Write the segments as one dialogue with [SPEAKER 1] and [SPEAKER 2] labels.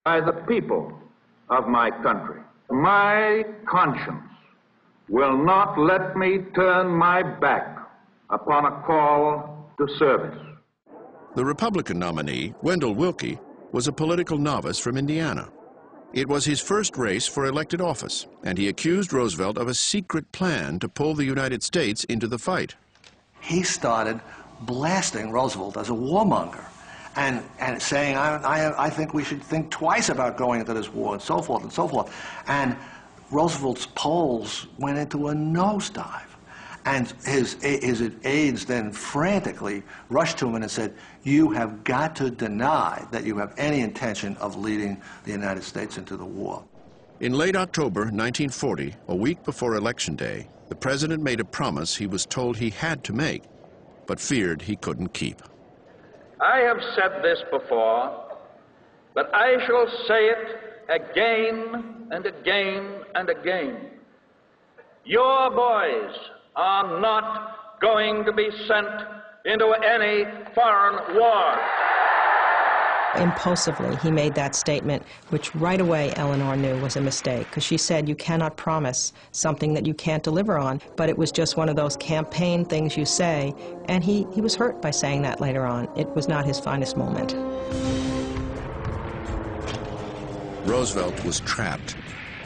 [SPEAKER 1] by the people of my country. My conscience will not let me turn my back upon a call to service.
[SPEAKER 2] The Republican nominee, Wendell Willkie, was a political novice from Indiana. It was his first race for elected office, and he accused Roosevelt of a secret plan to pull the United States into the fight.
[SPEAKER 3] He started blasting Roosevelt as a warmonger and saying, I think we should think twice about going into this war, and so forth and so forth. And Roosevelt's polls went into a nosedive. And his aides then frantically rushed to him and said, you have got to deny that you have any intention of leading the United States into the war.
[SPEAKER 2] In late October 1940, a week before Election Day, the president made a promise he was told he had to make, but feared he couldn't keep.
[SPEAKER 1] I have said this before, but I shall say it again and again and again. Your boys are not going to be sent into any foreign war.
[SPEAKER 4] Impulsively, he made that statement, which right away Eleanor knew was a mistake, because she said, you cannot promise something that you can't deliver on. But it was just one of those campaign things you say, and he was hurt by saying that later on. It was not his finest moment.
[SPEAKER 2] Roosevelt was trapped.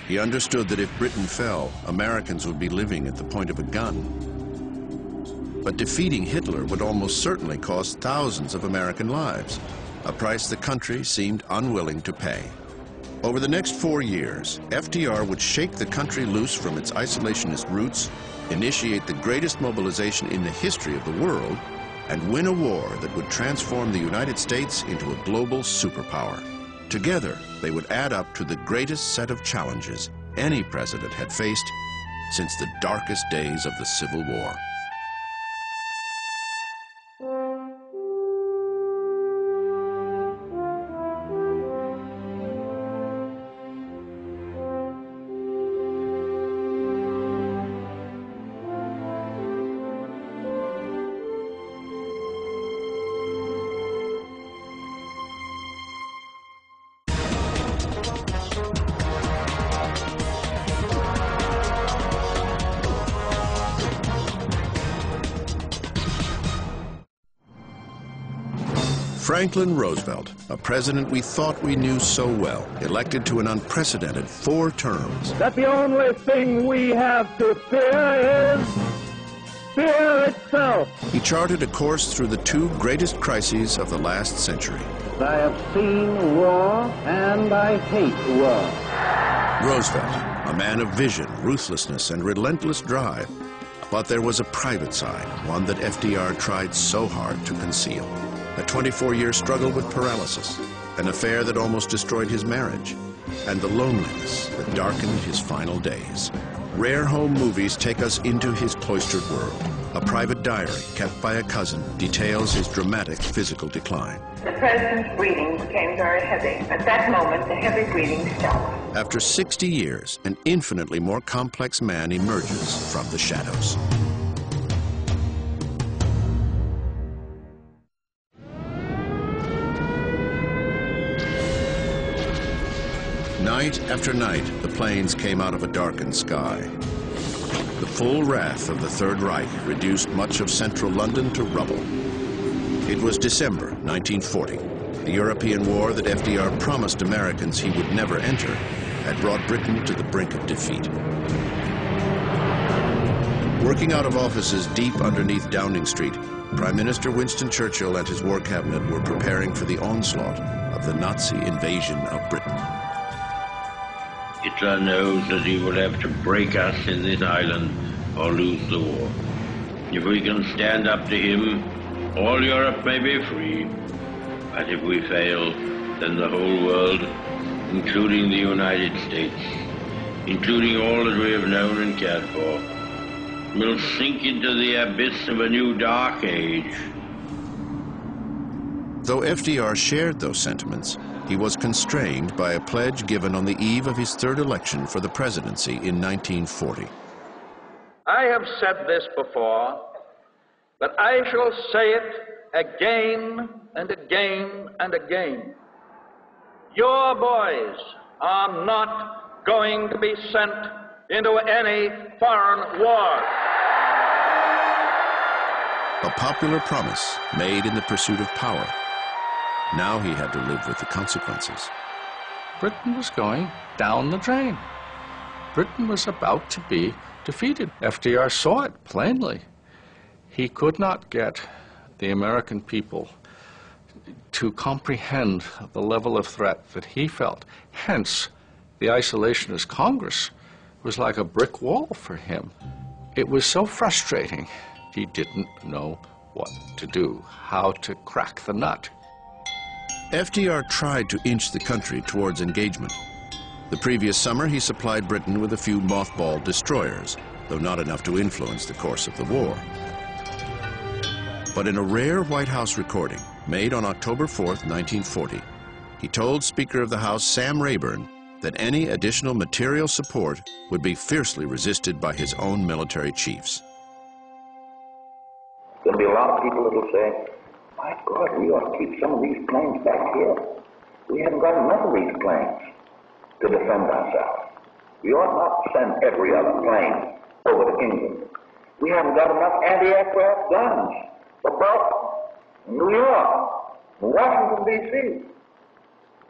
[SPEAKER 2] He understood that if Britain fell, Americans would be living at the point of a gun. But defeating Hitler would almost certainly cost thousands of American lives, a price the country seemed unwilling to pay. Over the next 4 years, FDR would shake the country loose from its isolationist roots, initiate the greatest mobilization in the history of the world, and win a war that would transform the United States into a global superpower. Together, they would add up to the greatest set of challenges any president had faced since the darkest days of the Civil War. Franklin Roosevelt, a president we thought we knew so well, elected to an unprecedented 4 terms.
[SPEAKER 5] That the only thing we have to fear is fear itself.
[SPEAKER 2] He charted a course through the 2 greatest crises of the last century.
[SPEAKER 5] I have seen war, and I hate war.
[SPEAKER 2] Roosevelt, a man of vision, ruthlessness, and relentless drive. But there was a private side, one that FDR tried so hard to conceal. A 24-year struggle with paralysis, an affair that almost destroyed his marriage, and the loneliness that darkened his final days. Rare home movies take us into his cloistered world. A private diary kept by a cousin details his dramatic physical decline.
[SPEAKER 6] The president's breathing became very heavy. At that moment, the heavy breathing stopped.
[SPEAKER 2] After 60 years, an infinitely more complex man emerges from the shadows. Night after night, the planes came out of a darkened sky. The full wrath of the Third Reich reduced much of central London to rubble. It was December 1940. The European war that FDR promised Americans he would never enter had brought Britain to the brink of defeat. Working out of offices deep underneath Downing Street, Prime Minister Winston Churchill and his war cabinet were preparing for the onslaught of the Nazi invasion of Britain.
[SPEAKER 7] Hitler knows that he will have to break us in this island or lose the war. If we can stand up to him, all Europe may be free. But if we fail, then the whole world, including the United States, including all that we have known and cared for, will sink into the abyss of a new dark age.
[SPEAKER 2] Though FDR shared those sentiments, he was constrained by a pledge given on the eve of his 3rd election for the presidency in 1940.
[SPEAKER 1] I have said this before, but I shall say it again and again and again. Your boys are not going to be sent into any foreign war.
[SPEAKER 2] A popular promise made in the pursuit of power. Now he had to live with the consequences.
[SPEAKER 8] Britain was going down the drain. Britain was about to be defeated. FDR saw it plainly. He could not get the American people to comprehend the level of threat that he felt. Hence, the isolationist Congress was like a brick wall for him. It was so frustrating. He didn't know what to do, how to crack the nut.
[SPEAKER 2] FDR tried to inch the country towards engagement. The previous summer, he supplied Britain with a few mothballed destroyers, though not enough to influence the course of the war. But in a rare White House recording made on October 4th, 1940, he told Speaker of the House Sam Rayburn that any additional material support would be fiercely resisted by his own military chiefs.
[SPEAKER 9] There'll be a lot of people that will say, my God, we ought to keep some of these planes back here. We haven't got enough of these planes to defend ourselves. We ought not to send every other plane over to England. We haven't got enough anti-aircraft guns for Boston, New York, Washington, D.C.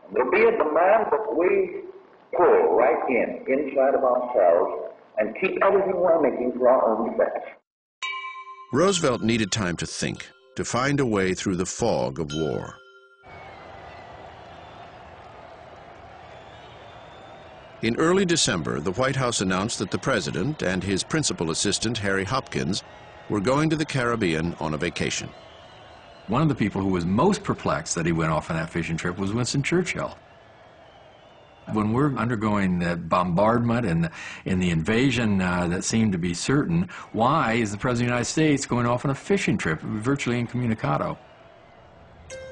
[SPEAKER 9] And there'll be a demand that we pull right inside of ourselves, and keep everything we're making for our own defense.
[SPEAKER 2] Roosevelt needed time to think, to find a way through the fog of war. In early December, the White House announced that the president and his principal assistant, Harry Hopkins, were going to the Caribbean on a vacation.
[SPEAKER 10] One of the people who was most perplexed that he went off on that fishing trip was Winston Churchill. When we're undergoing the bombardment and the invasion that seemed to be certain, why is the President of the United States going off on a fishing trip, virtually incommunicado?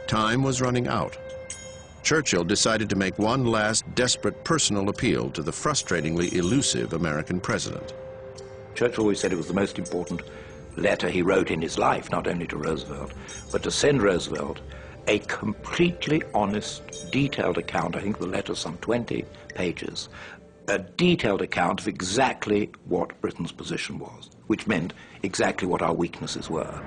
[SPEAKER 2] Time was running out. Churchill decided to make one last desperate personal appeal to the frustratingly elusive American president.
[SPEAKER 11] Churchill always said it was the most important letter he wrote in his life, not only to Roosevelt, but to send Roosevelt a completely honest, detailed account. I think the letter's some 20 pages, a detailed account of exactly what Britain's position was, which meant exactly what our weaknesses were.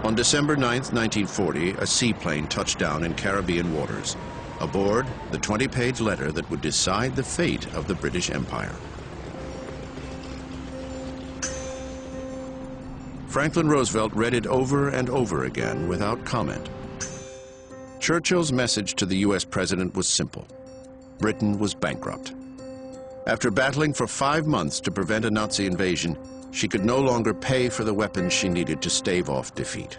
[SPEAKER 2] On December 9th, 1940, a seaplane touched down in Caribbean waters. Aboard, the 20-page letter that would decide the fate of the British Empire. Franklin Roosevelt read it over and over again without comment. Churchill's message to the U.S. president was simple. Britain was bankrupt. After battling for 5 months to prevent a Nazi invasion, she could no longer pay for the weapons she needed to stave off defeat.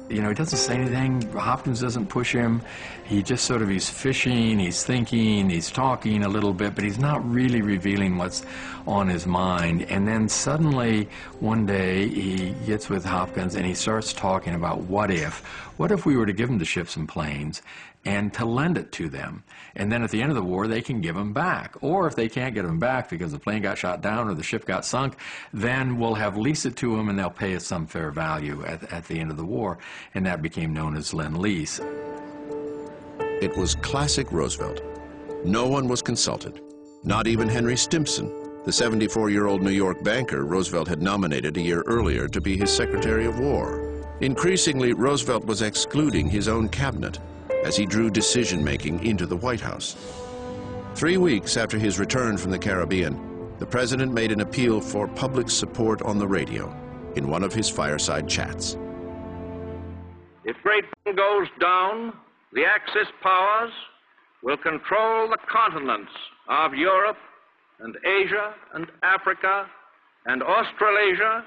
[SPEAKER 10] You know, he doesn't say anything. Hopkins doesn't push him. He just sort of, he's fishing, he's thinking, he's talking a little bit, but he's not really revealing what's on his mind. And then suddenly, one day, he gets with Hopkins and he starts talking about what if we were to give them the ships and planes and to lend it to them. And then at the end of the war, they can give them back. Or if they can't get them back because the plane got shot down or the ship got sunk, then we'll have leased it to them and they'll pay us some fair value at the end of the war. And that became known as Lend-Lease.
[SPEAKER 2] It was classic Roosevelt. No one was consulted, not even Henry Stimson, the 74-year-old New York banker Roosevelt had nominated a year earlier to be his Secretary of War. Increasingly, Roosevelt was excluding his own cabinet as he drew decision-making into the White House. 3 weeks after his return from the Caribbean, the president made an appeal for public support on the radio in one of his fireside chats.
[SPEAKER 1] If Great Britain goes down, the Axis powers will control the continents of Europe and Asia and Africa and Australasia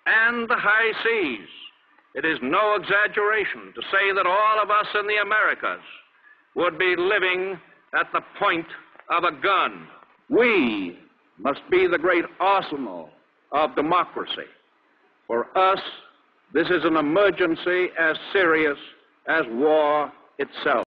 [SPEAKER 1] and the high seas. It is no exaggeration to say that all of us in the Americas would be living at the point of a gun. We must be the great arsenal of democracy. For us, this is an emergency as serious as war itself.